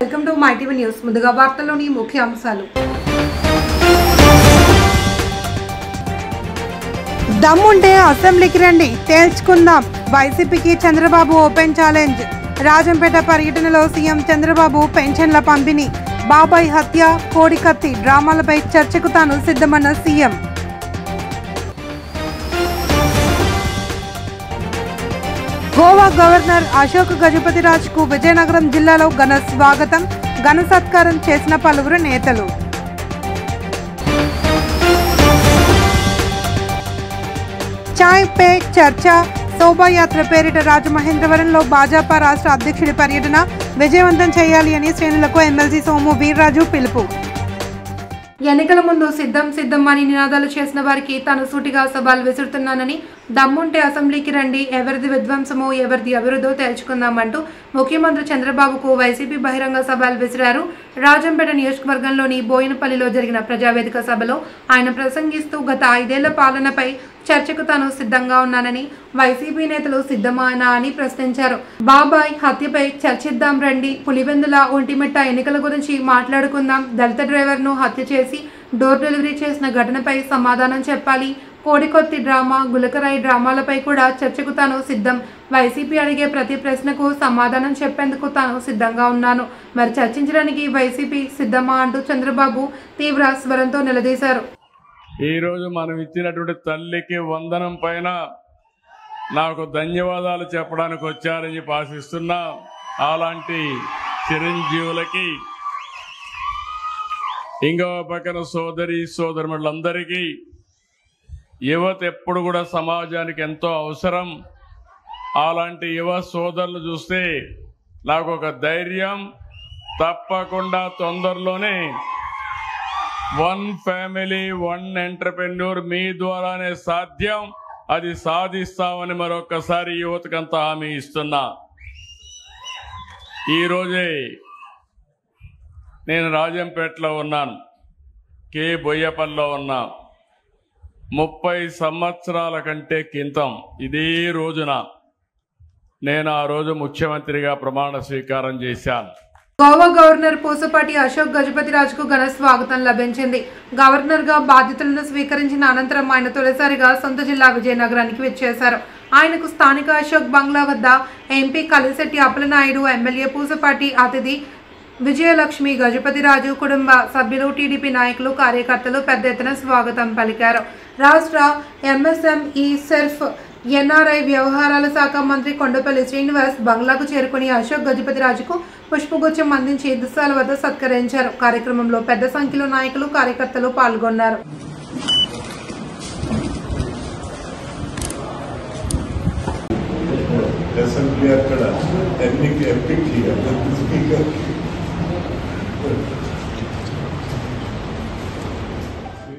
Welcome to my TV news. ముందుగా వార్తల్లోని ముఖ్య అంశాలు. దమ్ముంటే అసెంబ్లీకి రండి, తేల్చుకుందాం. వైసీపీకి చంద్రబాబు ఓపెన్ ఛాలెంజ్. రాజంపేట పర్యటనలో సీఎం చంద్రబాబు పెన్షన్ల పంపిణీ, బాబాయ్ హత్య, కోడికత్తి డ్రామాలపై చర్చకు తాను సిద్ధమన్న సీఎం. గోవా గవర్నర్ అశోక్ గజపతిరాజుకు విజయనగరం జిల్లాలో ఘన స్వాగతం, ఘన సత్కారం చేసిన పలువురు నేతలు. చాయ్ పే చర్చ శోభాయాత్ర పేరిట రాజమహేంద్రవరంలో భాజపా రాష్ట్ర అధ్యక్షుడి పర్యటన విజయవంతం చేయాలి అని శ్రేణులకు ఎమ్మెల్సీ సోము వీర్రాజు పిలుపు. ఎన్నికల ముందు సిద్ధం అని నినాదాలు చేసిన వారికి తాను సూటిగా సవాల్ విసురుతున్నానని, దమ్ముంటే అసెంబ్లీకి రండి, ఎవరిది విధ్వంసమో ఎవరిది అభివృద్ధో తేల్చుకుందామంటూ ముఖ్యమంత్రి చంద్రబాబుకు వైసీపీ బహిరంగ సవాల్ విసిరారు. రాజంపేట నియోజకవర్గంలోని బోయినపల్లిలో జరిగిన ప్రజావేదిక సభలో ఆయన ప్రసంగిస్తూ గత 5 ఏళ్ల పాలనపై చర్చకు తాను సిద్ధంగా ఉన్నానని, వైసీపీ నేతలు సిద్ధమానా అని ప్రశ్నించారు. బాబాయ్ హత్యపై చర్చిద్దాం రండి, పులివెందుల ఒంటిమిట్ట ఎన్నికల గురించి మాట్లాడుకుందాం, దళిత డ్రైవర్ను హత్య చేసి డోర్ డెలివరీ చేసిన ఘటనపై సమాధానం చెప్పాలి, కోడికొత్తి డ్రామా, గులకరాయి డ్రామాలపై కూడా చర్చకు తాను సిద్ధం, వైసీపీ అడిగే ప్రతి ప్రశ్నకు సమాధానం చెప్పేందుకు తాను సిద్ధంగా ఉన్నాను, మరి చర్చించడానికి వైసీపీ సిద్ధమా అంటూ చంద్రబాబు తీవ్ర స్వరంతో నిలదీశారు. ఈరోజు మనం ఇచ్చినటువంటి తల్లికి వందనం పైన నాకు ధన్యవాదాలు చెప్పడానికి వచ్చారని చెప్పి ఆశిస్తున్నా. అలాంటి చిరంజీవులకి ఇంకో పక్కన సోదరులందరికీ యువత ఎప్పుడు కూడా సమాజానికి ఎంతో అవసరం. అలాంటి యువ సోదరులు చూస్తే నాకు ఒక ధైర్యం, తప్పకుండా తొందరలోనే 1 ఫ్యామిలీ 1 ఎంటర్‌ప్రెన్యూర్ మీ ద్వారానే సాధ్యం, అది సాధిస్తామని మరొకసారి యువతకంతా హామీ ఇస్తున్నా. ఈరోజే నేను రాజంపేటలో ఉన్నాను, కే బొయ్యపల్లిలో ఉన్నా. 30 సంవత్సరాల కంటే క్రితం ఇదే రోజున నేను ఆ రోజు ముఖ్యమంత్రిగా ప్రమాణ స్వీకారం చేశాను. గోవా గవర్నర్ పూసపాటి అశోక్ గజపతిరాజుకు ఘన స్వాగతం లభించింది. గవర్నర్గా బాధ్యతలను స్వీకరించిన అనంతరం ఆయన తొలిసారిగా సొంత జిల్లా విజయనగరానికి వచ్చేశారు. ఆయనకు స్థానిక అశోక్ బంగ్లా వద్ద ఎంపీ కలిశెట్టి అప్పలనాయుడు, ఎమ్మెల్యే పూసపాటి అతిథి విజయలక్ష్మి, గజపతిరాజు కుటుంబ సభ్యులు, టీడీపీ నాయకులు, కార్యకర్తలు పెద్ద ఎత్తున స్వాగతం పలికారు. రాష్ట్ర ఎంఎస్ఎంఈ సెర్ఫ్ ఎన్ఆర్ఐ వ్యవహారాల శాఖ మంత్రి కొండపల్లి శ్రీనివాస్ బంగ్లాకు చేరుకుని అశోక్ గజపతిరాజుకు పుష్పగుచ్చం అందించి దుస్సాల వద్ద సత్కరించారు. కార్యక్రమంలో పెద్ద సంఖ్యలో నాయకులు, కార్యకర్తలు పాల్గొన్నారు.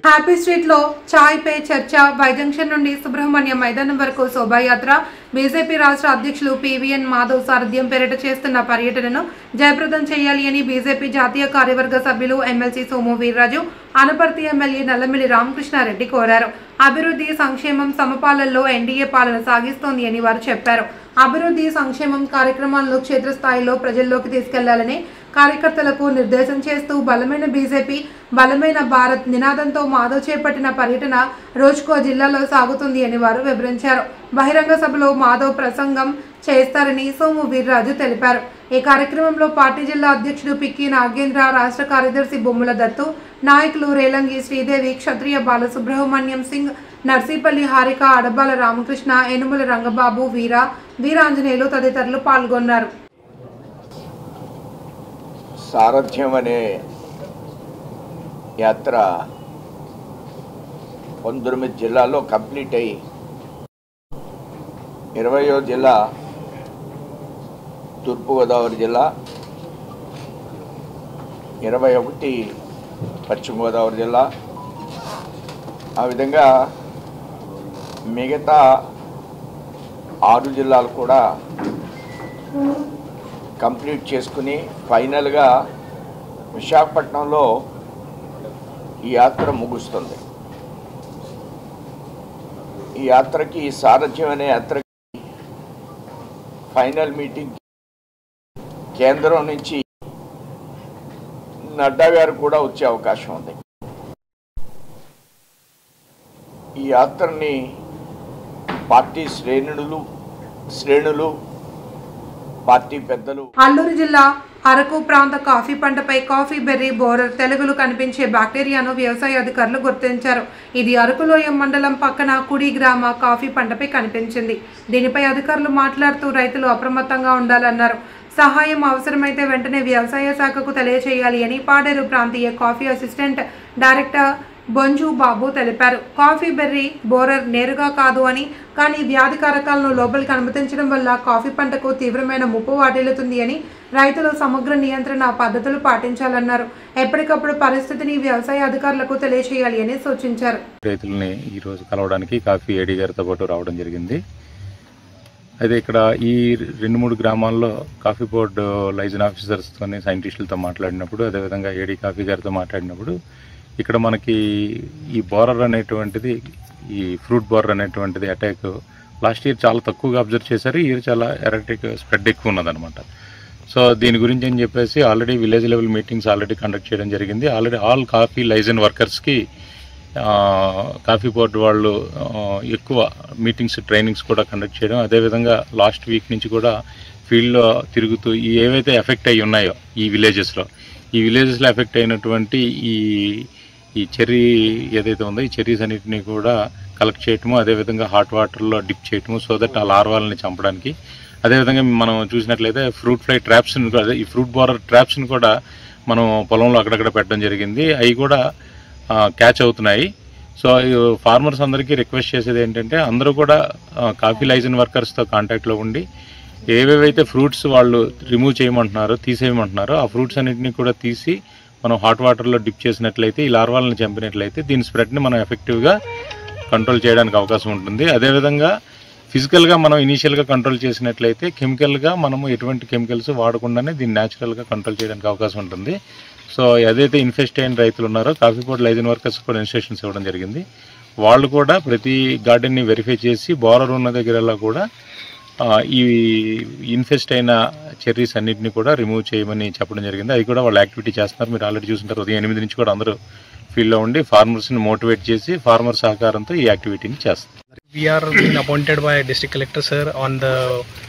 హ్యాపీ స్ట్రీట్ లో చాయ్ పే చర్చ, వై జంక్షన్ నుండి సుబ్రహ్మణ్యం మైదానం వరకు శోభాయాత్ర, బీజేపీ రాష్ట్ర అధ్యక్షులు పివిఎన్ మాధవ్ సారథ్యం పేరిట చేస్తున్న పర్యటనను జయప్రదం చేయాలి అని బీజేపీ జాతీయ కార్యవర్గ సభ్యులు ఎమ్మెల్సీ సోము వీర్రాజు, అనపర్తి ఎమ్మెల్యే నల్లమిల్లి రామకృష్ణారెడ్డి కోరారు. అభివృద్ధి, సంక్షేమం సమపాలనలో ఎన్డీఏ పాలన సాగిస్తోంది అని వారు చెప్పారు. అభివృద్ధి, సంక్షేమం కార్యక్రమాలను క్షేత్రస్థాయిలో ప్రజల్లోకి తీసుకెళ్లాలని కార్యకర్తలకు నిర్దేశం చేస్తూ బలమైన బీజేపీ, బలమైన భారత్ నినాదంతో మాధవ్ చేపట్టిన పర్యటన రోజుకో జిల్లాలో సాగుతుంది అని వారు వివరించారు. బహిరంగ సభలో మాధవ్ ప్రసంగం చేస్తారని సోము వీర్రాజు తెలిపారు. ఈ కార్యక్రమంలో పార్టీ జిల్లా అధ్యక్షుడు పిక్కి నాగేంద్ర, రాష్ట్ర కార్యదర్శి బొమ్ముల దత్తు, నాయకులు రేలంగి శ్రీదేవి, క్షత్రియ బాలసుబ్రహ్మణ్యం సింగ్, నర్సీపల్లి హారిక, అడబాల రామకృష్ణ, ఎనుముల రంగబాబు, వీరాంజనేయులు తదితరులు పాల్గొన్నారు. సారథ్యం అనే యాత్ర 19 జిల్లాల్లో కంప్లీట్ అయ్యి 20వ జిల్లా తూర్పుగోదావరి జిల్లా, 21 పశ్చిమ గోదావరి జిల్లా, ఆ విధంగా మిగతా 6 జిల్లాలు కూడా కంప్లీట్ చేసుకుని ఫైనల్గా విశాఖపట్నంలో ఈ యాత్ర ముగుస్తుంది. ఈ యాత్రకి సారథ్యం అనే యాత్రకి ఫైనల్ మీటింగ్ కేంద్రం నుంచి నడ్డా గారు కూడా వచ్చే అవకాశం ఉంది. ఈ యాత్రని పార్టీ శ్రేణులు పార్టీ పెద్దలు అల్లూరు జిల్లా అరకు ప్రాంత కాఫీ పంటపై కాఫీ బెర్రీ బోరర్ తెలుగులు కనిపించే బ్యాక్టీరియాను వ్యవసాయ అధికారులు గుర్తించారు. ఇది అరకులోయ మండలం పక్కన కుడి గ్రామ కాఫీ పంటపై కనిపించింది. దీనిపై అధికారులు మాట్లాడుతూ రైతులు అప్రమత్తంగా ఉండాలన్నారు. సహాయం అవసరమైతే వెంటనే వ్యవసాయ శాఖకు తెలియచేయాలి అని పాడేరు ప్రాంతీయ కాఫీ అసిస్టెంట్ డైరెక్టర్ బొంజు బాబు తెలిపారు. కాఫీ బెర్రీ బోరర్ నేరుగా కాదు అని, కానీ వ్యాధి కారకాలను లోపలికి అనుమతించడం వల్ల కాఫీ పంటకు తీవ్రమైన ముప్పు వాటిల్లుతుంది అని రైతులు సమగ్ర నియంత్రణ పద్ధతులు పాటించాలన్నారు. ఎప్పటికప్పుడు పరిస్థితిని వ్యవసాయ అధికారులకు తెలియచేయాలి అని సూచించారు. రైతుల్ని ఈరోజు కలవడానికి కాఫీ ఏడీ గారితో పాటు రావడం జరిగింది. అయితే ఇక్కడ ఈ 2-3 గ్రామాల్లో కాఫీ బోర్డు లైజన్ ఆఫీసర్స్తో సైంటిస్టులతో మాట్లాడినప్పుడు, అదేవిధంగా ఏడీ కాఫీ గారితో మాట్లాడినప్పుడు ఇక్కడ మనకి ఈ బోరర్ అనేటువంటిది, ఈ ఫ్రూట్ బోరర్ అనేటువంటిది అటాక్ లాస్ట్ ఇయర్ చాలా తక్కువగా అబ్జర్వ్ చేశారు. ఈ ఇయర్ చాలా ఎరటిక్ స్ప్రెడ్ ఎక్కువ ఉన్నదనమాట. సో దీని గురించి అని చెప్పేసి already village level meetings already conduct చేయడం జరిగింది. ఆల్రెడీ ఆల్ కాఫీ లైజన్ వర్కర్స్కి కాఫీ బోర్డు వాళ్ళు ఎక్కువ మీటింగ్స్ ట్రైనింగ్స్ కూడా కండక్ట్ చేయడం, అదేవిధంగా లాస్ట్ వీక్ నుంచి కూడా ఫీల్డ్లో తిరుగుతూ ఏవైతే ఎఫెక్ట్ అయ్యి ఉన్నాయో ఈ విలేజెస్లో ఎఫెక్ట్ అయినటువంటి ఈ చెర్రీ ఏదైతే ఉందో ఈ చెర్రీస్ అన్నిటిని కూడా కలెక్ట్ చేయటము, అదేవిధంగా హాట్ వాటర్లో డిప్ చేయటము, సో దట్ ఆ లార్వాలని చంపడానికి. అదేవిధంగా మనం చూసినట్లయితే ఫ్రూట్ ఫ్లై ట్రాప్స్ని కూడా, ఈ ఫ్రూట్ బోరర్ ట్రాప్స్ని కూడా మనం పొలంలో అక్కడక్కడ పెట్టడం జరిగింది. అవి కూడా క్యాచ్ అవుతున్నాయి. సో ఫార్మర్స్ అందరికీ రిక్వెస్ట్ చేసేది ఏంటంటే అందరూ కూడా కాఫీ లైజన్ వర్కర్స్తో కాంటాక్ట్లో ఉండి ఏవేవైతే ఫ్రూట్స్ వాళ్ళు రిమూవ్ చేయమంటున్నారో, తీసేయమంటున్నారో ఆ ఫ్రూట్స్ అన్నింటినీ కూడా తీసి మనం హాట్ వాటర్లో డిప్ చేసినట్లయితే, ఈ లార్వాలను చంపినట్లయితే దీని స్ప్రెడ్ని మనం ఎఫెక్టివ్గా కంట్రోల్ చేయడానికి అవకాశం ఉంటుంది. అదేవిధంగా ఫిజికల్గా మనం ఇనీషియల్గా కంట్రోల్ చేసినట్లయితే కెమికల్గా మనము ఎటువంటి కెమికల్స్ వాడకుండానే దీన్ని న్యాచురల్గా కంట్రోల్ చేయడానికి అవకాశం ఉంటుంది. సో ఏదైతే ఇన్ఫెస్ట్ అయిన రైతులు ఉన్నారో కాఫీ బోర్డు లైజన్ వర్కర్స్ కూడా ఇన్స్ట్రక్షన్స్ ఇవ్వడం జరిగింది. వాళ్ళు కూడా ప్రతి గార్డెన్ని వెరిఫై చేసి బోరర్ ఉన్న దగ్గరలా కూడా ఈ ఇన్ఫెస్ట్ అయిన చెర్రీస్ అన్నింటినీ కూడా రిమూవ్ చేయమని చెప్పడం జరిగింది. అది కూడా వాళ్ళు యాక్టివిటీ చేస్తున్నారు. మీరు ఆల్రెడీ చూసింటారు. ఉదయం 8 నుంచి కూడా అందరూ ఫీల్డ్లో ఉండి ఫార్మర్స్ని మోటివేట్ చేసి ఫార్మర్ సహకారంతో ఈ యాక్టివిటీని చేస్తారు. We are being appointed by District Collector Sir on the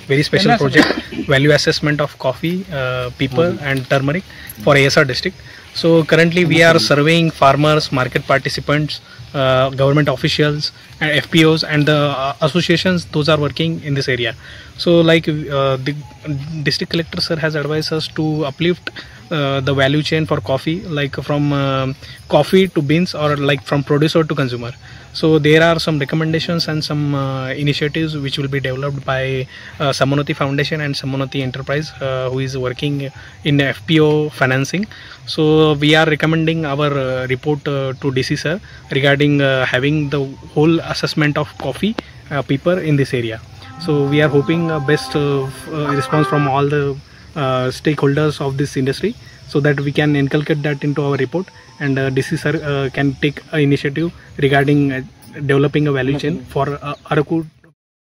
very special project value assessment of coffee, pepper and turmeric for ASR district. So currently we are surveying farmers, market participants, government officials and FPOs and the associations those are working in this area. So like the District Collector Sir has advised us to uplift the value chain for coffee, like from coffee to beans or like from producer to consumer. So there are some recommendations and some initiatives which will be developed by Samanoti Foundation and Samanoti Enterprise who is working in FPO financing. So we are recommending our report to DC sir regarding having the whole assessment of coffee, pepper in this area. So we are hoping best response from all the stakeholders of this industry so that we can inculcate that into our report and DC sir can take an initiative regarding developing a value chain for Araku.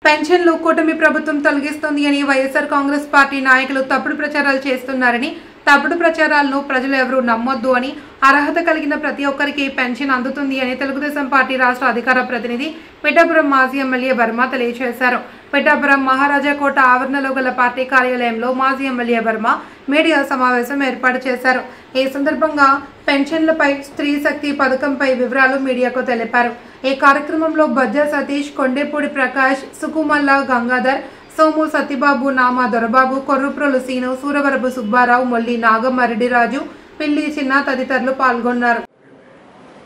పెన్షన్లు కూటమి ప్రభుత్వం తొలగిస్తుంది అని YSR Congress party నాయకులు తప్పుడు ప్రచారాలు చేస్తున్నారని, తప్పుడు ప్రచారాలను ప్రజలు ఎవరూ నమ్మొద్దు అని, అర్హత కలిగిన ప్రతి ఒక్కరికి పెన్షన్ అందుతుంది అని తెలుగుదేశం పార్టీ రాష్ట్ర అధికార ప్రతినిధి పిఠాపురం మాజీ ఎమ్మెల్యే వర్మ తెలియజేశారు. పిఠాపురం మహారాజా కోట ఆవరణలో గల పార్టీ కార్యాలయంలో మాజీ ఎమ్మెల్యే వర్మ మీడియా సమావేశం ఏర్పాటు చేశారు. ఈ సందర్భంగా పెన్షన్లపై స్త్రీ శక్తి పథకంపై వివరాలు మీడియాకు తెలిపారు. ఈ కార్యక్రమంలో బజ్జా సతీష్, కొండేపూడి ప్రకాష్, సుకుమల్ల గంగాధర్, సోము సత్యబాబు, నామా దొరబాబు, కొర్రుప్రోలు సీను, సూరవరపు సుబ్బారావు, మొల్లి నాగమరెడ్డిరాజు, పిల్లి చిన్న తదితరులు పాల్గొన్నారు.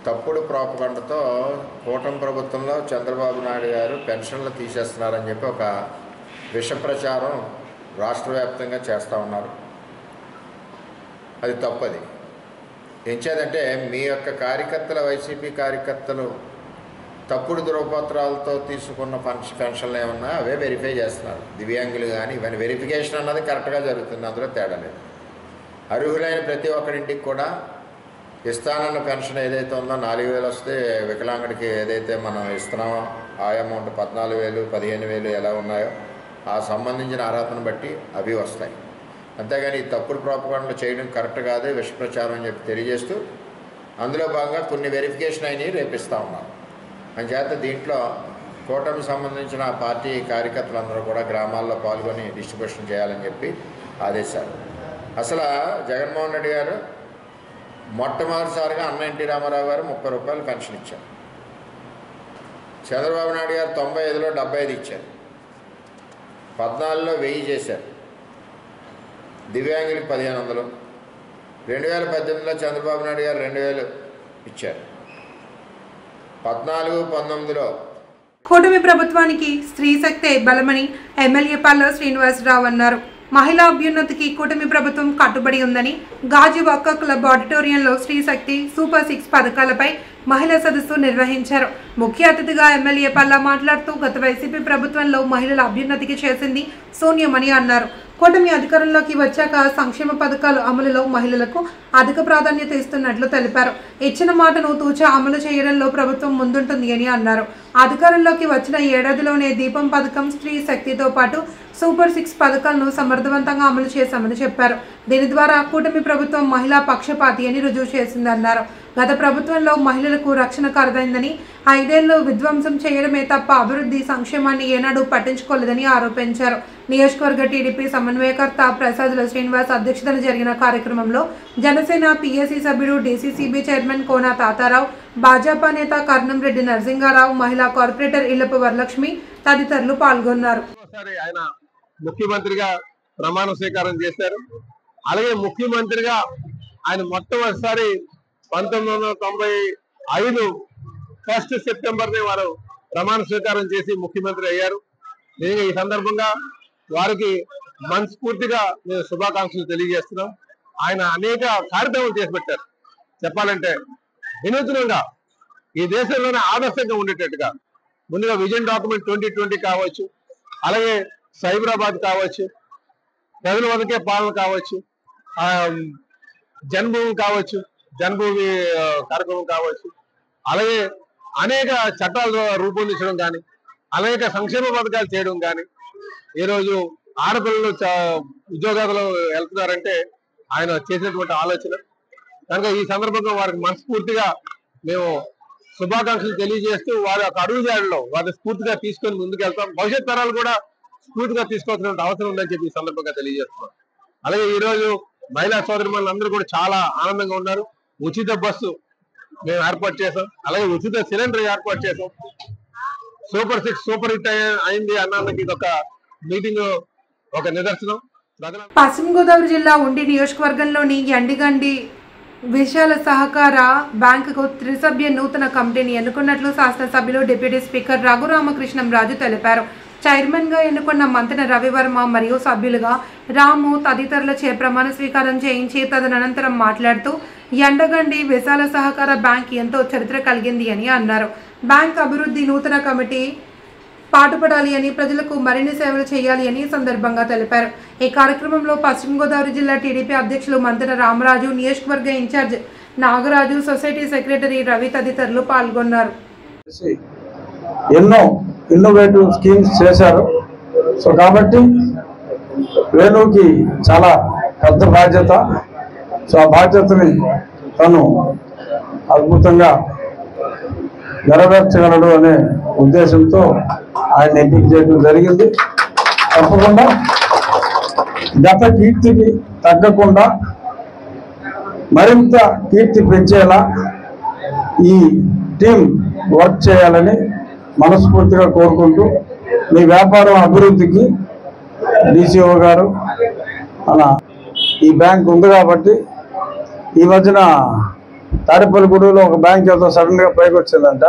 తప్పుడు ప్రాపగండతో కూటమి ప్రభుత్వంలో చంద్రబాబు నాయుడు గారు పెన్షన్లు తీసేస్తున్నారని చెప్పి ఒక విష ప్రచారం రాష్ట్ర వ్యాప్తంగా చేస్తూ ఉన్నారు. అది తప్పది. ఎంచేదంటే మీ యొక్క కార్యకర్తల, వైసీపీ కార్యకర్తలు తప్పుడు ధృవపత్రాలతో తీసుకున్న పెన్షన్లు ఏమన్నా అవే వెరిఫై చేస్తున్నారు. దివ్యాంగులు కానీ ఇవన్నీ వెరిఫికేషన్ అన్నది కరెక్ట్గా జరుగుతుంది, అందులో తేడా లేదు. అర్హులైన ప్రతి ఒక్కరింటికి కూడా ఇస్తానన్న పెన్షన్ ఏదైతే ఉందో 4,000 వస్తే వికలాంగుడికి ఏదైతే మనం ఇస్తున్నామో ఆ అమౌంట్ 14,000, 15,000 ఎలా ఉన్నాయో ఆ సంబంధించిన అర్హతను బట్టి అవి వస్తాయి. అంతేగాని తప్పుడు ప్రాపగాండాలు చేయడం కరెక్ట్ కాదు, విష ప్రచారం అని చెప్పి తెలియజేస్తూ అందులో భాగంగా కొన్ని వెరిఫికేషన్ అయినవి రేపిస్తూ ఉన్నాం. అంచేత దీంట్లో కూటమికి సంబంధించిన పార్టీ కార్యకర్తలందరూ కూడా గ్రామాల్లో పాల్గొని డిస్ట్రిబ్యూషన్ చేయాలని చెప్పి ఆదేశాలు. అసలు జగన్మోహన్ రెడ్డి గారు మొట్టమొదటిసారిగా అన్న ఎన్టీ రామారావు గారు 30 రూపాయలు పెన్షన్ ఇచ్చారు. చంద్రబాబు నాయుడు గారు 95లో 75 ఇచ్చారు. 14లో 1000 చేశారు. దివ్యాంగులకు 1500. 2018లో చంద్రబాబు నాయుడు గారు 2000 ఇచ్చారు. 14-19లో కూటమి ప్రభుత్వానికి స్త్రీ శక్తే బలమని ఎమ్మెల్యే పల్లా శ్రీనివాసరావు అన్నారు. మహిళా అభ్యున్నతికి కూటమి ప్రభుత్వం కట్టుబడి ఉందని గాజువాక క్లబ్ ఆడిటోరియంలో స్త్రీ శక్తి సూపర్ 6 పథకాలపై మహిళా సదస్సు నిర్వహించారు. ముఖ్య అతిథిగా ఎమ్మెల్యే పల్లా మాట్లాడుతూ గత వైసీపీ ప్రభుత్వంలో మహిళల అభ్యున్నతికి చేసింది శూన్యమని అన్నారు. కూటమి అధికారంలోకి వచ్చాక సంక్షేమ పథకాల అమలులో మహిళలకు అధిక ప్రాధాన్యత ఇస్తున్నట్లు తెలిపారు. ఇచ్చిన మాటను తూచా అమలు చేయడంలో ప్రభుత్వం ముందుంటుంది అని అన్నారు. అధికారంలోకి వచ్చిన ఏడాదిలోనే దీపం పథకం, స్త్రీ శక్తితో పాటు సూపర్ 6 పథకాలను సమర్థవంతంగా అమలు చేశామని చెప్పారు. దీని ద్వారా కూటమి ప్రభుత్వం మహిళా పక్షపాతి అని రుజువు చేసిందన్నారు. గత ప్రభుత్వంలో మహిళలకు రక్షణ కరుదైందని, 5 ఏళ్లు విధ్వంసం చేయడమే తప్ప అభివృద్ధి సంక్షేమాన్ని ఏనాడు పట్టించుకోలేదని ఆరోపించారు. నియోజకవర్గ టీడీపీ సమన్వయకర్త ప్రసాదుల శ్రీనివాస్ అధ్యక్షతన జరిగిన కార్యక్రమంలో జనసేన పిఎస్సి సభ్యుడు, డీసీసీబీ చైర్మన్ కోన తాతారావు, భాజపా నేత కర్ణంరెడ్డి నరసింగారావు, మహిళా కార్పొరేటర్ ఇల్లపు వరలక్ష్మి తదితరులు పాల్గొన్నారు. ఆయన ముఖ్యమంత్రిగా ప్రమాణ స్వీకారం చేశారు. అలాగే ముఖ్యమంత్రిగా ఆయన మొట్టమొదటిసారి 1995 1 సెప్టెంబర్ని వారు ప్రమాణ స్వీకారం చేసి ముఖ్యమంత్రి అయ్యారు. నిజంగా ఈ సందర్భంగా వారికి మనస్ఫూర్తిగా మేము శుభాకాంక్షలు తెలియజేస్తున్నాం. ఆయన అనేక కార్యక్రమాలు చేసి పెట్టారు. చెప్పాలంటే వినూత్నంగా ఈ దేశంలోనే ఆదర్శంగా ఉండేటట్టుగా ముందుగా విజన్ డాక్యుమెంట్ 2020 కావచ్చు, అలాగే సైబరాబాద్ కావచ్చు, ప్రజల వద్దకే పాలన కావచ్చు, జన్మభూమి కావచ్చు, జన్మభూమి కార్యక్రమం కావచ్చు, అలాగే అనేక చట్టాలు రూపొందించడం కానీ, అనేక సంక్షేమ పథకాలు చేయడం కానీ, ఈరోజు ఆడపిల్లలు ఉద్యోగాలు వెళ్తున్నారంటే ఆయన చేసినటువంటి ఆలోచన. కనుక ఈ సందర్భంగా వారికి మనస్ఫూర్తిగా మేము శుభాకాంక్షలు తెలియజేస్తూ వారి యొక్క అడుగుజాడలో వారిని స్ఫూర్తిగా తీసుకొని ముందుకెళ్తాం. భవిష్యత్ తరాలు కూడా స్ఫూర్తిగా తీసుకోవాల్సిన అవసరం ఉందని చెప్పి ఈ సందర్భంగా తెలియజేస్తున్నాం. అలాగే ఈ రోజు మహిళా సోదరిమణులందరూ కూడా చాలా ఆనందంగా ఉన్నారు. ఉచిత బస్సు మేము ఏర్పాటు చేసాం, అలాగే ఉచిత సిలిండర్ ఏర్పాటు చేసాం. సూపర్ 6 సూపర్ హిట్ అయింది అన్నానికి ఇది ఒక మీటింగ్, ఒక నిదర్శనం. పశ్చిమ గోదావరి జిల్లా ఉండి నియోజకవర్గంలోని ఎండిగండి విశాల సహకార బ్యాంకుకు త్రిసభ్య నూతన కమిటీని ఎన్నుకున్నట్లు శాసనసభ్యులు డిప్యూటీ స్పీకర్ రఘురామకృష్ణం రాజు తెలిపారు. చైర్మన్గా ఎన్నుకున్న మంతెన రవివర్మ మరియు సభ్యులుగా రాము తదితరులచే ప్రమాణ స్వీకారం చేయించి తదనంతరం మాట్లాడుతూ ఎండగండి విశాల సహకార బ్యాంక్ ఎంతో చరిత్ర కలిగింది అని అన్నారు. బ్యాంక్ అభివృద్ధి నూతన కమిటీ పాటుపడాలి అని, ప్రజలకు మరిన్ని సేవలు చేయాలి అని సందర్భంగా తెలిపారు. ఈ కార్యక్రమంలో పశ్చిమ గోదావరి జిల్లా టీడీపీ అధ్యక్షులు మంతెన రామరాజు, నియోజకవర్గ in-charge Nagaraju, society secretary Ravi తదితరులు పాల్గొన్నారు. ఎన్నో ఇన్నోవేటివ్ స్కీమ్స్ చేశారు. సో కాబట్టి వేణుకి చాలా పెద్ద బాధ్యత. సో ఆ బాధ్యతని తను అద్భుతంగా నెరవేర్చగలడు అనే ఉద్దేశంతో ఆయన ఎంపిక చేయడం జరిగింది. తప్పకుండా గత కీర్తికి తగ్గకుండా మరింత కీర్తి పెంచేలా ఈ టీం వర్క్ చేయాలని మనస్ఫూర్తిగా కోరుకుంటూ, మీ వ్యాపారం అభివృద్ధికి డీసీఓ గారు మన ఈ బ్యాంక్ ఉంది కాబట్టి, ఈ మధ్యన తాడేపల్లిగూడలో ఒక బ్యాంక్ ఏదో సడన్గా పైకి వచ్చిందంట.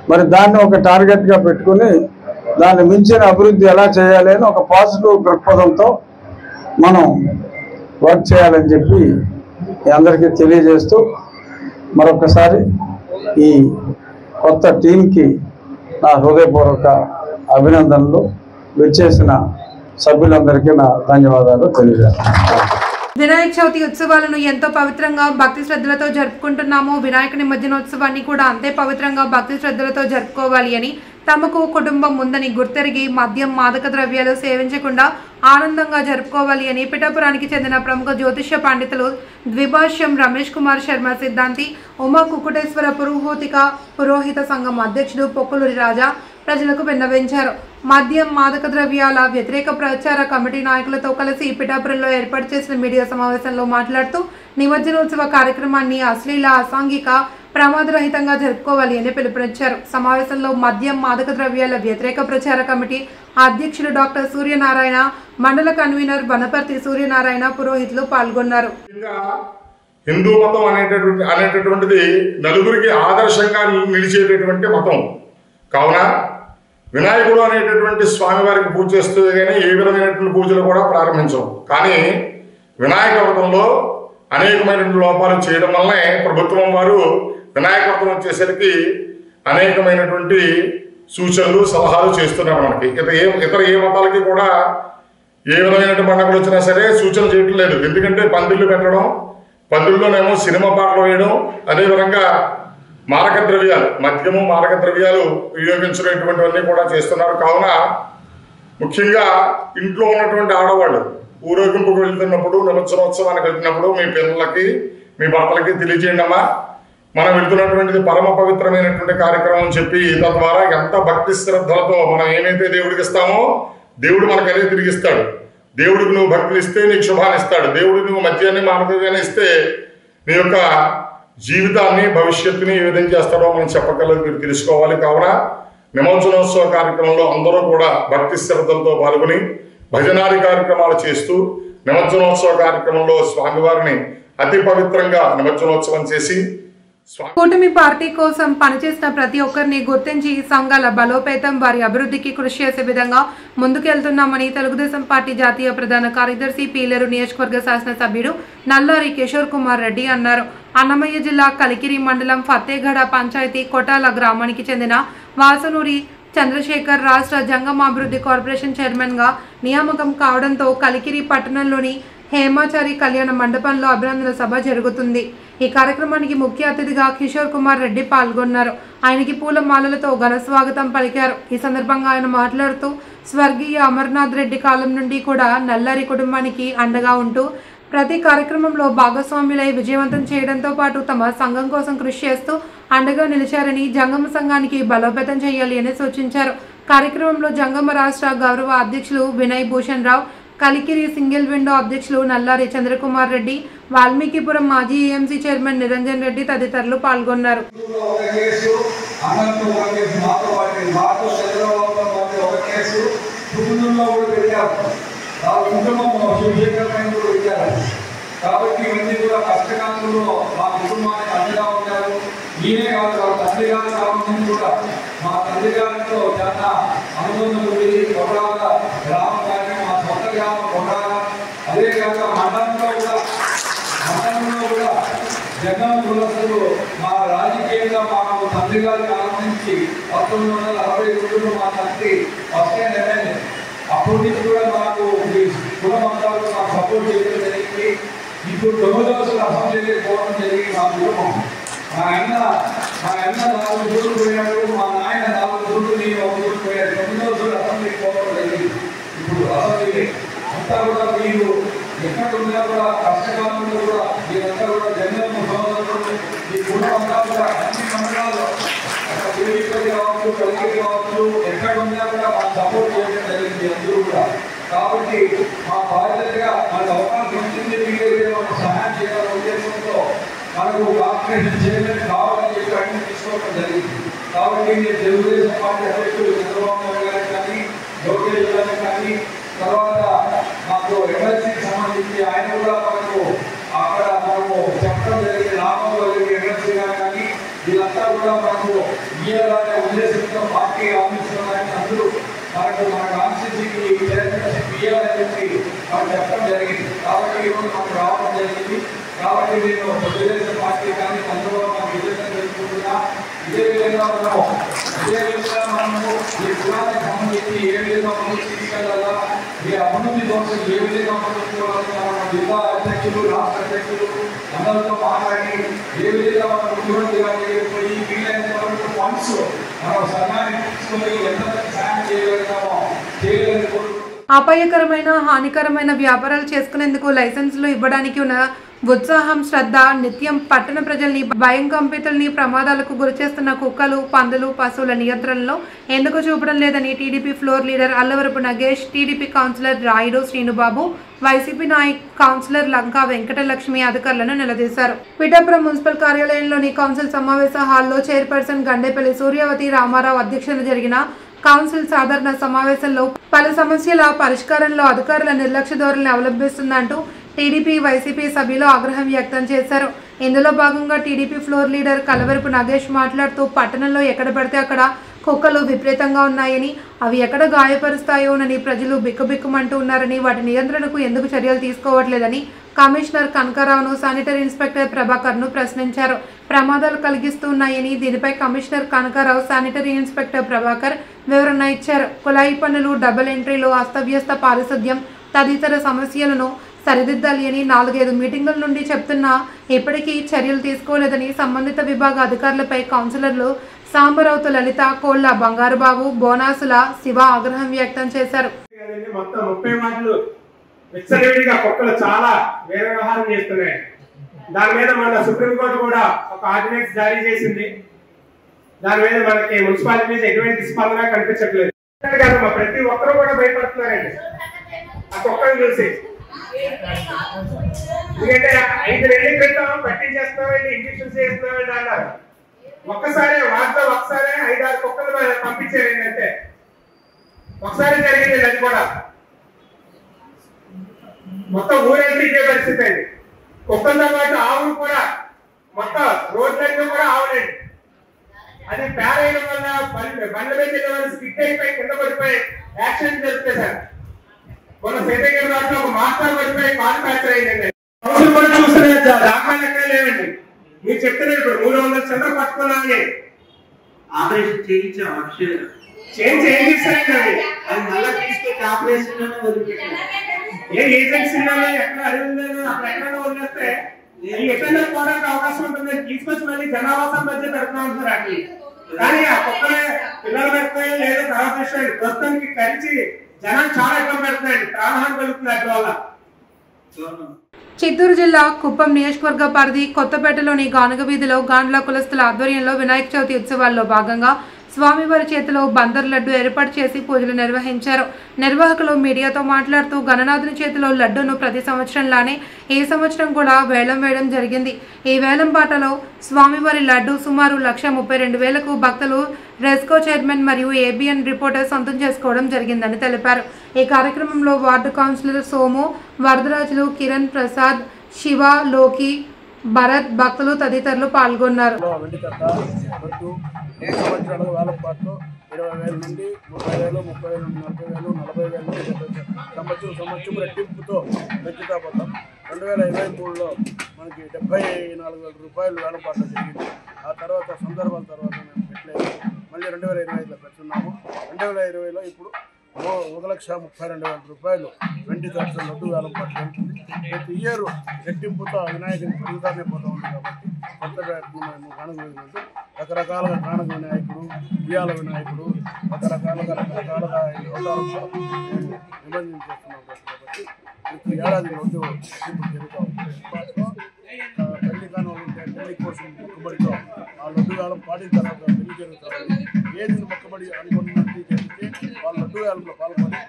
మరి దాన్ని ఒక టార్గెట్గా పెట్టుకుని దాన్ని మించిన అభివృద్ధి ఎలా చేయాలి అని ఒక పాజిటివ్ దృక్పథంతో మనం వర్క్ చేయాలని చెప్పి అందరికీ తెలియజేస్తూ, మరొకసారి ఈ కొత్త టీంకి నా హృదయపూర్వక అభినందనలు. విచ్చేసిన సభ్యులందరికీ నా ధన్యవాదాలు తెలియజేస్తాను. వినాయక చవితి ఉత్సవాలను ఎంతో పవిత్రంగా భక్తి శ్రద్ధలతో జరుపుకుంటున్నాము. వినాయక నిమజ్జనోత్సవాన్ని కూడా అంతే పవిత్రంగా భక్తి శ్రద్ధలతో జరుపుకోవాలి అని తమకు కుటుంబం ఉందని గుర్తెరిగి మద్యం మాదక ద్రవ్యాలు సేవించకుండా ఆనందంగా జరుపుకోవాలి అని పిఠాపురానికి చెందిన ప్రముఖ జ్యోతిష్య పండితులు ద్విభాష్యం రమేష్ కుమార్ శర్మ సిద్ధాంతి ఉమా కుకుటేశ్వర పురోహిత సంఘం అధ్యక్షుడు పొక్కులూరి రాజా ప్రజలకు విన్నవించారు. మద్యం మాదక ద్రవ్యాల వ్యతిరేక ప్రచార కమిటీ నాయకులతో కలిసి పిఠాపురంలో ఏర్పాటు చేసిన మీడియా సమావేశంలో మాట్లాడుతూ నిమజ్జనోత్సవ కార్యక్రమాన్ని అశ్లీల అసాంఘిక ప్రమాదరహితంగా జరుపుకోవాలి అని పిలుపునిచ్చారు. సమావేశంలో మద్యం మాదక ద్రవ్యాల వ్యతిరేక ప్రచార కమిటీ అధ్యక్షుడు డాక్టర్ సూర్యనారాయణ, మండల కన్వీనర్ వనపర్తి సూర్యనారాయణ, పురోహితులు పాల్గొన్నారు. హిందూ మతం అనేటటువంటిది నలుగురికి ఆదర్శంగా నిలిచేటటువంటి మతం కావున వినాయకుడు అనేటటువంటి స్వామివారికి పూజ చేస్తుంది కానీ ఏ విధమైనటువంటి పూజలు కూడా ప్రారంభించవు. కానీ వినాయక వ్రతంలో అనేకమైనటువంటి లోపాలు చేయడం వల్లనే ప్రభుత్వం వారు వినాయక వ్రతం వచ్చేసరికి అనేకమైనటువంటి సూచనలు సలహాలు చేస్తున్నారు. మనకి ఇతర ఏ మతాలకి కూడా ఏ విధమైనటువంటి పండుగలు వచ్చినా సరే సూచన చేయటం లేదు. ఎందుకంటే పందిళ్ళు పెట్టడం, పందిళ్ళలోనేమో సినిమా పాటలు వేయడం, అదేవిధంగా మారక ద్రవ్యాలు, మద్యము మారక ద్రవ్యాలు వినియోగించినటువంటివన్నీ కూడా చేస్తున్నారు. కావున ముఖ్యంగా ఇంట్లో ఉన్నటువంటి ఆడవాళ్ళు ఊరేగింపుకు వెళ్తున్నప్పుడు, నిమజ్జనోత్సవానికి వెళ్తున్నప్పుడు మీ పిల్లలకి మీ భర్తలకి తెలియజేయండి అమ్మా, మనం వెళ్తున్నటువంటిది పరమ పవిత్రమైనటువంటి కార్యక్రమం అని చెప్పి తద్వారా ఎంత భక్తి శ్రద్ధలతో మనం ఏమైతే దేవుడికి ఇస్తామో దేవుడు మనకు అదే తిరిగిస్తాడు. దేవుడికి నువ్వు భక్తులు ఇస్తే నీకు శుభాన్ని ఇస్తాడు. దేవుడికి నువ్వు మద్యాన్ని మానవీయాన్ని ఇస్తే నీ యొక్క జీవితాన్ని భవిష్యత్తుని ఏ విధంగా చేస్తాడో మనం చెప్పగలదు, మీరు తెలుసుకోవాలి. కావున నిమజ్జనోత్సవ కార్యక్రమంలో అందరూ కూడా భక్తి శ్రద్ధలతో పాల్గొని భజనాది కార్యక్రమాలు చేస్తూ నిమజ్జనోత్సవ కార్యక్రమంలో స్వామివారిని అతి పవిత్రంగా నిమజ్జనోత్సవం చేసి కూటమి పార్టీ కోసం పనిచేసిన ప్రతి ఒక్కరిని గుర్తించి సంఘాల బలోపేతం, వారి అభివృద్ధికి కృషి చేసే విధంగా ముందుకెళ్తున్నామని తెలుగుదేశం పార్టీ జాతీయ ప్రధాన కార్యదర్శి పీలేరు నియోజకవర్గ శాసనసభ్యుడు నల్లారి కిషోర్ కుమార్ రెడ్డి అన్నారు. అన్నమయ్య జిల్లా కలికిరి మండలం ఫత్తేగడ పంచాయతీ కొటాల గ్రామానికి చెందిన వాసనూరి చంద్రశేఖర్ రాష్ట్ర జంగమాభివృద్ధి కార్పొరేషన్ చైర్మన్గా నియామకం కావడంతో కలికిరి పట్టణంలోని హేమాచారి కళ్యాణ మండపంలో అభినందన సభ జరుగుతుంది. ఈ కార్యక్రమానికి ముఖ్య అతిథిగా కిషోర్ కుమార్ రెడ్డి పాల్గొన్నారు. ఆయనకి పూల మాలలతో ఘన స్వాగతం పలికారు. ఈ సందర్భంగా ఆయన మాట్లాడుతూ స్వర్గీయ అమర్నాథ్ రెడ్డి కాలం నుండి కూడా నల్లారి కుటుంబానికి అండగా ఉంటూ ప్రతి కార్యక్రమంలో భాగస్వాములై విజయవంతం చేయడంతో పాటు తమ సంఘం కోసం కృషి చేస్తూ అండగా నిలిచారని, జంగమ సంఘానికి బలోపేతం చేయాలి అని సూచించారు. కార్యక్రమంలో జంగమ రాష్ట్ర గౌరవ అధ్యక్షులు వినయ్ భూషణ్ రావు, కలికిరి సింగిల్ విండో అధ్యక్షులు నల్లారి చంద్రకుమార్ రెడ్డి, వాల్మీకిపురం మాజీ ఏఎంసీ చైర్మన్ నిరంజన్ రెడ్డి తదితరులు పాల్గొన్నారు. కాబట్టి ఇవన్నీ కూడా కష్టకాలంలో మా కుటుంబానికి అండగా ఉంటారు. ఈయనే కాదు, తండ్రి గారి కాలం కూడా మా తండ్రి గారితో చాలా అనుబంధం ఉంది. కొడాల గ్రామం కానీ మా సొంత గ్రామం కొడాల, అదే కాక మండలంలో కూడా జగన్ కులస్తులు మా రాజకీయంగా మాకు తండ్రి గారి కాలం నుంచి 1962లో మా తండ్రి ఫస్ట్ ఎమ్మెల్యే. అప్పటి నుంచి కూడా మాకు కులమంతాలు మాకు సపోర్ట్ చేయడం జరిగింది. ఇప్పుడు 9వ అసెంబ్లీకి పోవడం జరిగింది. మా కుటుంబం మా అన్న 4 రోజులు పోయాడు, మా నాయన 4 రోజులు, నేను 1 రోజు పోయాడు. 9వ అసెంబ్లీకి పోవడం జరిగింది. ఇప్పుడు అసెంబ్లీ అంతా కూడా మీరు ఎక్కడ ఉన్నా కూడా కష్టకాలంలో కూడా మీరంతా కూడా జగన్ సోదరులు ఈ కుటుంబంతా కూడా అన్ని మండలాల్లో కావచ్చు, కలిగి కావచ్చు, ఎక్కడ ఉన్నా కూడా మాకు సపోర్ట్ చేయడం జరిగింది అందరూ కూడా. కాబట్టి మా బాధ్యతగా మనకు అవకాశం వచ్చింది, మీరైతే మనకు సహాయం చేయాలనే ఉద్దేశంతో మనకు కార్పొరేషన్ చైర్మన్ కావాలని చెప్పి అన్ని తీసుకోవడం జరిగింది. కాబట్టి నేను తెలుగుదేశం పార్టీ అధ్యక్షుడు చంద్రబాబు నాయుడు గారికి కానీ, లోకేష్ గారికి కానీ, తర్వాత మాకు ఎమ్మెల్సీకి సంబంధించి ఆయన కూడా మనకు అక్కడ మనము చెప్పడం జరిగింది. నామంలో ఎమ్మెల్సీ గారు కానీ వీళ్ళంతా కూడా మనకు ఇయ్యాలనే ఉద్దేశంతో పార్టీ ఆఫీసులో కానీ అందరూ మనకు మన కాన్స్టిట్యూన్సీకి చైర్మన్షిప్ ఇయ్యాలని చెప్పి మనకు చెప్పడం జరిగింది. కాబట్టి ఈరోజు మనకు రావడం జరిగింది. కాబట్టి నేను తెలుగుదేశం పార్టీ కానీ చంద్రబాబు నాకు విజయం తెలుసుకుంటున్నా. ఇదే విధంగా మనము ఈ కులానికి సంబంధించి ఏ విధంగా ముందుకు తీసుకెళ్లాలా, ఈ అభివృద్ధి కోసం ఏ విధంగా ముందుకోవాలని మన జిల్లా అధ్యక్షులు, రాష్ట్ర అధ్యక్షులు అందరితో మాట్లాడి ఏ విధంగా మనం ముఖ్యమంత్రిగా పోయి వీలైనంత వరకు ఫండ్స్ మనం సర్కాన్ని తీసుకొని ఎంత సాయం చేయగలుగుతామో చేయగలుగుతాము. అపాయకరమైన హానికరమైన వ్యాపారాలు చేసుకునేందుకు లైసెన్సులు ఇవ్వడానికి ఉన్న ఉత్సాహం, శ్రద్ధ నిత్యం పట్టణ ప్రజల్ని భయం కంపితుల్ని ప్రమాదాలకు గురిచేస్తున్న కుక్కలు, పందులు, పశువుల నియంత్రణలో ఎందుకు చూపడం లేదని TDP floor leader Allavarapu Nagesh, TDP councillor Rayudu Srinubabu, YCP Nayak councillor Lanka Venkatalakshmi అధికారులను నిలదీశారు. పిఠాపురం మున్సిపల్ కార్యాలయంలోని కౌన్సిల్ సమావేశ హాల్లో చైర్పర్సన్ గండేపల్లి సూర్యవతి రామారావు అధ్యక్షతన జరిగిన కౌన్సిల్ సాధారణ సమావేశంలో పలు సమస్యల పరిష్కారంలో అధికారుల నిర్లక్ష్య ధోరణిని అవలంబిస్తుందంటూ టీడీపీ, వైసీపీ సభ్యులు ఆగ్రహం వ్యక్తం చేశారు. ఇందులో భాగంగా టీడీపీ ఫ్లోర్ లీడర్ కలవరపు నగేష్ మాట్లాడుతూ పట్టణంలో ఎక్కడ పడితే అక్కడ కుక్కలు విపరీతంగా ఉన్నాయని, అవి ఎక్కడ గాయపరుస్తాయోనని ప్రజలు బిక్కుబిక్కుమంటూ ఉన్నారని, వాటి నియంత్రణకు ఎందుకు చర్యలు తీసుకోవట్లేదని కమిషనర్ కనకారావును, శానిటరీ ఇన్స్పెక్టర్ ప్రభాకర్ను ప్రశ్నించారు. ప్రమాదాలు కలిగిస్తున్నాయని దీనిపై commissioner Kanakarao, sanitary inspector Prabhakar వివరణ ఇచ్చారు. కుళాయి పనులు, డబుల్ ఎంట్రీలు, అస్తవ్యస్త పారిశుద్ధ్యం తదితర సమస్యలను సరిదిద్దాలి అని 4-5 మీటింగుల నుండి చెప్తున్నా ఇప్పటికీ చర్యలు తీసుకోలేదని సంబంధిత విభాగ అధికారులపై కౌన్సిలర్లు సాంబరావుతు లలిత, కోళ్ల బంగారుబాబు, బోనాసుల శివ ఆగ్రహం వ్యక్తం చేశారు. మొత్తం 30 వార్డులు విచ్చలవిడిగా కుక్కలు చాలా వ్యవహారం చేస్తున్నాయి. దాని మీద మన సుప్రీంకోర్టు కూడా ఒక ఆర్డినెన్స్ జారీ చేసింది. దాని మీద మనకి మున్సిపాలిటీ మీద ఎటువంటి స్పందన కనిపించట్లేదు. ప్రతి ఒక్కరూ కూడా భయపడుతున్నారండి ఆ కుక్కలు చూసి. ఎందుకంటే 5 నెలల క్రితం పట్టించేస్తామండి, ఇంజక్షన్స్ చేస్తున్నామండి అన్నారు. ఒక్కసారి వార్త ఒకసారి 5-6 కుక్కలు పంపించారండి అంటే ఒకసారి జరిగింది. అది కూడా మొత్తం ఊరంటే ఇదే పరిస్థితి అండి. కుక్కలతో పాటు ఆవులు కూడా మొత్తం రోడ్లన్నీ కూడా ఆవులండి. అది పేరైన వల్ల బండ్ల మీద స్కిట్ అయిపోయి కింద పడిపోయి యాక్సిడెంట్ జరుగుతాయి సార్. మన సేదగిరి రాష్ట్రంలో ఒక మాస్టర్ పడిపోయి కాల్ ఫ్రాక్చర్ అయిందండి. కూడా చూస్తున్నా దాఖలు ఎక్కడ లేవండి. మీరు చెప్తున్నారు ఇప్పుడు 300 చంద్ర పట్టుకున్నామని ఆపరేషన్ చేయించాం. చేయించి ఏం చేస్తారండి? అది మళ్ళీ తీసుకొచ్చి ఆపరేషన్ లోనే వదిలిపెట్టారు. ఏ ఏజెన్సీలో ఎక్కడ అడిగిందో అక్కడ ఎక్కడైనా వదిలేస్తే ఎక్కడ పోవడానికి అవకాశం ఉంటుంది. తీసుకొచ్చి మళ్ళీ జనావాసం మధ్య పెడతా ఉంటారు అట్లా. కానీ ఆ కుక్కలే పిల్లలు పెడతాయి లేదా తర్వాత విషయం ప్రస్తుతానికి కలిసి జనాలు చాలా ఇబ్బంది పెడుతున్నాయండి. ప్రాణహాని కలుగుతుంది అట్ల వల్ల. చిత్తూరు జిల్లా కుప్పం నియోజకవర్గ పరిధి కొత్తపేటలోని గానుగ వీధిలో గాండ్ల కులస్తుల ఆధ్వర్యంలో వినాయక చవితి ఉత్సవాల్లో భాగంగా స్వామివారి చేతిలో బందర్ లడ్డు ఏర్పాటు చేసి పూజలు నిర్వహించారు. నిర్వాహకులు మీడియాతో మాట్లాడుతూ గణనాథుని చేతిలో లడ్డును ప్రతి సంవత్సరంలానే ఈ సంవత్సరం కూడా వేలం వేయడం జరిగింది. ఈ వేలం పాటలో స్వామివారి లడ్డు సుమారు 132,000కు భక్తులు రెస్కో చైర్మన్ మరియు ఏబిఎన్ రిపోర్టర్ సొంతం చేసుకోవడం జరిగిందని తెలిపారు. ఈ కార్యక్రమంలో వార్డు కౌన్సిలర్ సోము, వరదరాజులు, కిరణ్ ప్రసాద్, శివ, లోకి, భరత్, భక్తులు తదితరులు పాల్గొన్నారు. సంవత్సరాల వేలం పాటలో 20,000 నుండి 30,000, 30,000 నుండి 40,000, 40,000 సంవత్సరం రెట్టింపుతో పెంచుతా పోతాం. 2023లో మనకి 74,000 రూపాయలు వేలం పాట జరిగింది. ఆ తర్వాత సందర్భాల తర్వాత మేము పెట్టలేదు. మళ్ళీ 2025లో పెట్టున్నాము. 2020లో ఇప్పుడు 1,32,000 రూపాయలు 20,000 లడ్డు వేలం పాట జరుగుతుంది. ప్రతి ఇయర్ రెట్టింపుతో వినాయకుని పెరుగుతానే పోతూ ఉంది. కాబట్టి కొత్తపేటను మేము గానుగ రకరకాలుగా గానుగ వినాయకుడు, ఉయ్యాల వినాయకుడు రకరకాలుగా యోగాలతో మేము నిబంధన చేస్తున్నాం. కాబట్టి ప్రతి ఏడాది లడ్డు జరుగుతూ ఉంది. పెళ్లి కానుకలు ఉంటే పెళ్లి కోసం మొక్కుబడితో ఆ లడ్డు వేలం పాటిన తర్వాత పెళ్లి జరుగుతుంది. ఏది మొక్కుబడి అనుకున్నట్టు జరిగితే వాళ్ళ లడ్డు వేలంలో పాల్గొని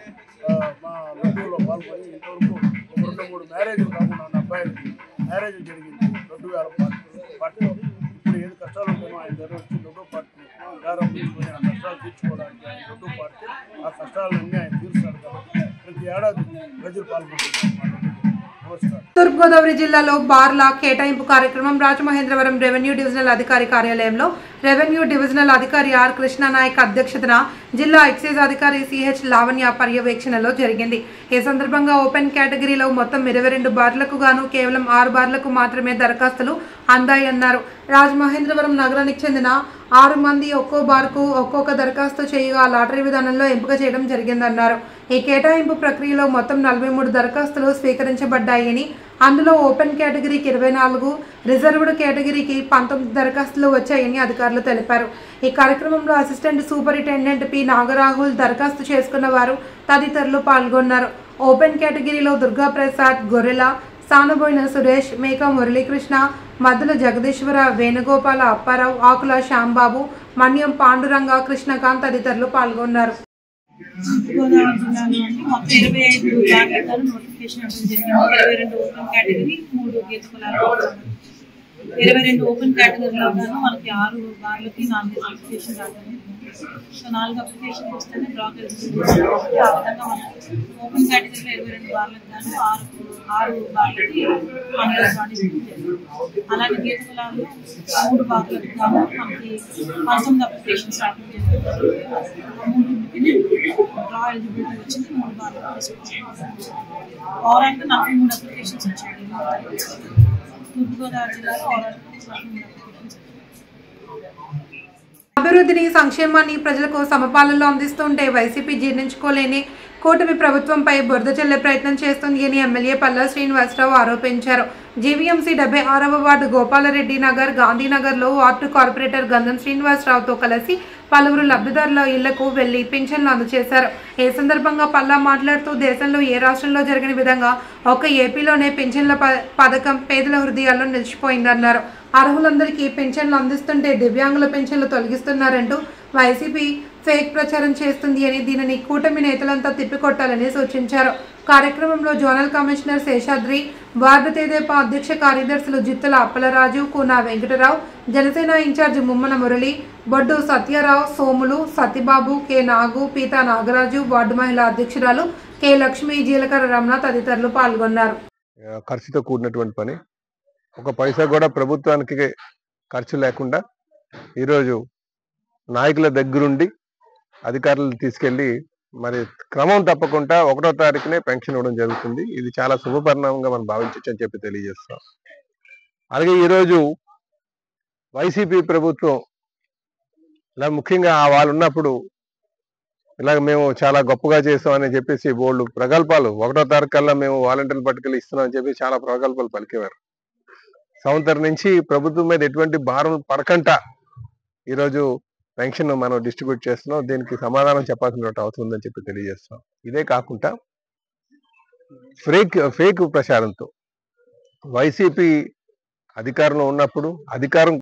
మా లడ్డూలో పాల్గొని ఇంతవరకు ఒక 2-3 మ్యారేజ్లు కాకుండా నా అబ్బాయికి మ్యారేజ్ జరిగింది. లడ్డు వేలం పార్టీలో ఇప్పుడు ఏది కష్టాలు ఉంటామో ఆయన దగ్గర వచ్చి లడ్డు పార్టీ ప్రారంభించుకొని ఆ కష్టాలు తీర్చుకోవడానికి ఆయన లడ్డు పార్టీ ఆ కష్టాలన్నీ ఆయన తీరుస్తాడు. కాబట్టి ప్రతి ఏడాది ప్రజలు పాల్గొంటున్నారు. తూర్పుగోదావరి జిల్లాలో బార్ల కేటాయింపు కార్యక్రమం రాజమహేంద్రవరం రెవెన్యూ డివిజనల్ అధికారి కార్యాలయంలో రెవెన్యూ డివిజనల్ అధికారి ఆర్ కృష్ణనాయక్ అధ్యక్షతన జిల్లా ఎక్సైజ్ అధికారి సిహెచ్ లావణ్య పర్యవేక్షణలో జరిగింది. ఈ సందర్భంగా ఓపెన్ కేటగిరీలో మొత్తం 22 బార్లకు గాను కేవలం 6 బార్లకు మాత్రమే దరఖాస్తులు అందాయన్నారు. రాజమహేంద్రవరం నగరానికి చెందిన 6 మంది ఒక్కో బార్కు ఒక్కొక్క దరఖాస్తు చేయగా లాటరీ విధానంలో ఎంపిక చేయడం జరిగిందన్నారు. ఈ కేటాయింపు ప్రక్రియలో మొత్తం 43 దరఖాస్తులు స్వీకరించబడ్డాయని, అందులో ఓపెన్ కేటగిరీకి 24, రిజర్వ్డ్ కేటగిరీకి 19 దరఖాస్తులు వచ్చాయని అధికారులు తెలిపారు. ఈ కార్యక్రమంలో అసిస్టెంట్ సూపరింటెండెంట్ పి నాగరాహుల్, దరఖాస్తు చేసుకున్న వారు తదితరులు పాల్గొన్నారు. ఓపెన్ కేటగిరీలో దుర్గాప్రసాద్, గొర్రెల, సానబోయిన సురేష్, మేక మురళీకృష్ణ, మద్దుల జగదీశ్వర, వేణుగోపాల అప్పారావు, ఆకుల శ్యాంబాబు, మన్యం పాండురంగ, కృష్ణకాంత్ తదితరులు పాల్గొన్నారు. గోదావరి జిల్లాలో మొత్తం 25 బార్లకు నోటిఫికేషన్ ఇవ్వడం జరిగింది. 22 ఓపెన్ కేటగిరీ, 3 గీత కులాలు. 22 ఓపెన్ కేటగిరీలో గాను మనకి 6 బార్లకి 4 అప్లికేషన్ రావాలి. సో 4 అప్లికేషన్ వస్తేనే బ్లాక్ ఎలిజిబిలిటీ. ఆ విధంగా మనం ఓపెన్ కేటగిరీలో 22 బార్లకు గాను 6 బార్లకి అలాగే గీత కులాల్లో 3 బార్లకు గాను మనకి 19 అప్లికేషన్స్ రావడం జరిగింది. డ్రా ఎలిజిబిలిటీ వచ్చింది 3 బార్లకు తీసుకొచ్చాము. ఓవరాల్గా 43 అప్లికేషన్స్ వచ్చాయి. తూర్పుగోదావరి జిల్లాలో ఓవరాల్గా 43 అప్లికేషన్స్. అభివృద్ధిని, సంక్షేమాన్ని ప్రజలకు సమపాలనలో అందిస్తుంటే వైసీపీ జీర్ణించుకోలేని కూటమి ప్రభుత్వంపై బురద చల్లే ప్రయత్నం చేస్తుంది అని ఎమ్మెల్యే పల్లా శ్రీనివాసరావు ఆరోపించారు. జీవీఎంసీ 76వ వార్డు గోపాలరెడ్డి నగర్, గాంధీనగర్లో వార్డు కార్పొరేటర్ గంధం శ్రీనివాసరావుతో కలిసి పలువురు లబ్ధిదారుల ఇళ్లకు వెళ్లి పింఛన్లు అందజేశారు. ఈ సందర్భంగా పల్లా మాట్లాడుతూ దేశంలో ఏ రాష్ట్రంలో జరిగిన విధంగా ఒక్క ఏపీలోనే పింఛన్ల పథకం పేదల హృదయాల్లో నిలిచిపోయిందన్నారు. అర్హులందరికీ పింఛన్లు అందిస్తుంటే దివ్యాంగుల పింఛన్లు తొలగిస్తున్నారంటూ వైసీపీ ఫేక్ ప్రచారం చేస్తుంది అని, దీనిని కూటమి నేతలంతా తిప్పికొట్టాలని సూచించారు. కార్యక్రమంలో జోనల్ కమిషనర్ శేషాద్రి, వార్డు తెదేపా అధ్యక్ష కార్యదర్శులు జిత్తుల అప్పలరాజు, కూనా వెంకటరావు, జనసేన ఇన్ఛార్జ్ ముమ్మన మురళి, బొడ్డు సత్యారావు, సోములు, సత్యబాబు, కె నాగు, పీతా నాగరాజు, వార్డు మహిళా అధ్యక్షురాలు కె లక్ష్మి, జీలకర్ర రమణ తదితరులు పాల్గొన్నారు. ఖర్చుతో కూడినటువంటి పని, ఒక పైసా కూడా ప్రభుత్వానికి ఖర్చు లేకుండా ఈరోజు నాయకుల దగ్గరుండి అధికారులు తీసుకెళ్లి మరి క్రమం తప్పకుండా 1వ తారీఖునే పెన్షన్ ఇవ్వడం జరుగుతుంది. ఇది చాలా శుభపరిణామంగా మనం భావించవచ్చు అని చెప్పి తెలియజేస్తాం. అలాగే ఈరోజు వైసీపీ ప్రభుత్వం ఇలా ముఖ్యంగా వాళ్ళు ఉన్నప్పుడు ఇలాగ మేము చాలా గొప్పగా చేస్తామని చెప్పేసి బోల్డ్ ప్రగల్భాలు 1వ తారీఖు కల్లా మేము వాలంటీర్లు పట్టుకెళ్ళి ఇస్తున్నామని చెప్పి చాలా ప్రగల్భాలు పలికేవారు. సంవత్సరం నుంచి ప్రభుత్వం మీద ఎటువంటి భారం పడకంట ఈరోజు పెన్షన్ మనం డిస్ట్రిబ్యూట్ చేస్తున్నాం. దీనికి సమాధానం చెప్పాల్సిన అవుతుందని చెప్పి తెలియజేస్తున్నాం. ఇదే కాకుండా ఫేక్ ప్రచారంతో వైసీపీ అధికారంలో ఉన్నప్పుడు అధికారం